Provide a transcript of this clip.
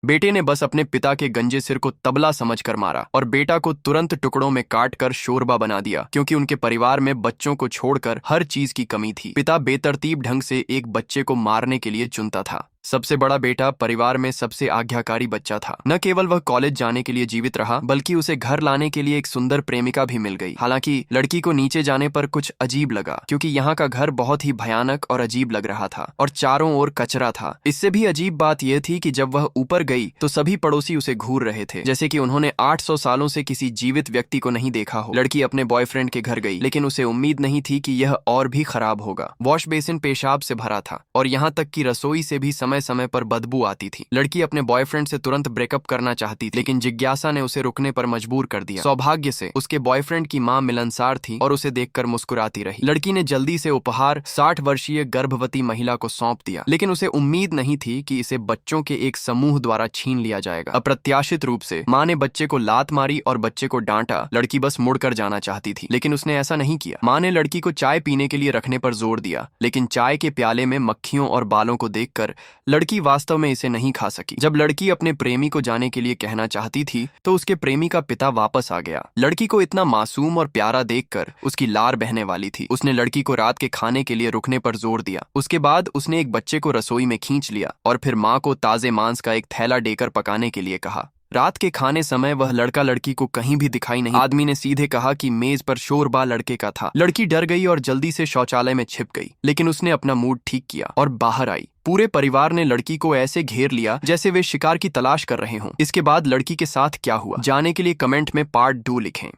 बेटे ने बस अपने पिता के गंजे सिर को तबला समझकर मारा और बेटा को तुरंत टुकड़ों में काट कर शोरबा बना दिया, क्योंकि उनके परिवार में बच्चों को छोड़कर हर चीज की कमी थी। पिता बेतरतीब ढंग से एक बच्चे को मारने के लिए चुनता था। सबसे बड़ा बेटा परिवार में सबसे आज्ञाकारी बच्चा था। न केवल वह कॉलेज जाने के लिए जीवित रहा, बल्कि उसे घर लाने के लिए एक सुंदर प्रेमिका भी मिल गई। हालांकि लड़की को नीचे जाने पर कुछ अजीब लगा, क्योंकि यहाँ का घर बहुत ही भयानक और अजीब लग रहा था और चारों ओर कचरा था। इससे भी अजीब बात यह थी कि जब वह ऊपर गई तो सभी पड़ोसी उसे घूर रहे थे, जैसे कि उन्होंने 800 सालों से किसी जीवित व्यक्ति को नहीं देखा हो। लड़की अपने बॉयफ्रेंड के घर गई, लेकिन उसे उम्मीद नहीं थी कि यह और भी खराब होगा। वॉश बेसिन पेशाब से भरा था और यहाँ तक कि रसोई से भी समय समय पर बदबू आती थी। लड़की अपने बॉयफ्रेंड से तुरंत ब्रेकअप करना चाहती थी, लेकिन जिज्ञासा ने उसे रुकने पर मजबूर कर दिया। सौभाग्य से उसके बॉयफ्रेंड की मां मिलनसार थी और उसे देखकर मुस्कुराती रही। लड़की ने जल्दी से उपहार 60 वर्षीय गर्भवती महिला को सौंप दिया, लेकिन उसे उम्मीद नहीं थी कि इसे बच्चों के एक समूह द्वारा छीन लिया जाएगा। अप्रत्याशित रूप से मां ने बच्चे को लात मारी और बच्चे को डांटा। लड़की बस मुड़कर जाना चाहती थी, लेकिन उसने ऐसा नहीं किया। मां ने लड़की को चाय पीने के लिए रखने पर जोर दिया, लेकिन चाय के प्याले में मक्खियों और बालों को देखकर लड़की वास्तव में इसे नहीं खा सकी। जब लड़की अपने प्रेमी को जाने के लिए कहना चाहती थी तो उसके प्रेमी का पिता वापस आ गया। लड़की को इतना मासूम और प्यारा देखकर उसकी लार बहने वाली थी। उसने लड़की को रात के खाने के लिए रुकने पर जोर दिया। उसके बाद उसने एक बच्चे को रसोई में खींच लिया और फिर मां को ताजे मांस का एक थैला देकर पकाने के लिए कहा। रात के खाने समय वह लड़का लड़की को कहीं भी दिखाई नहीं। आदमी ने सीधे कहा कि मेज पर शोरबा लड़के का था। लड़की डर गई और जल्दी से शौचालय में छिप गई, लेकिन उसने अपना मूड ठीक किया और बाहर आई। पूरे परिवार ने लड़की को ऐसे घेर लिया जैसे वे शिकार की तलाश कर रहे हों। इसके बाद लड़की के साथ क्या हुआ, जाने के लिए कमेंट में पार्ट 2 लिखें।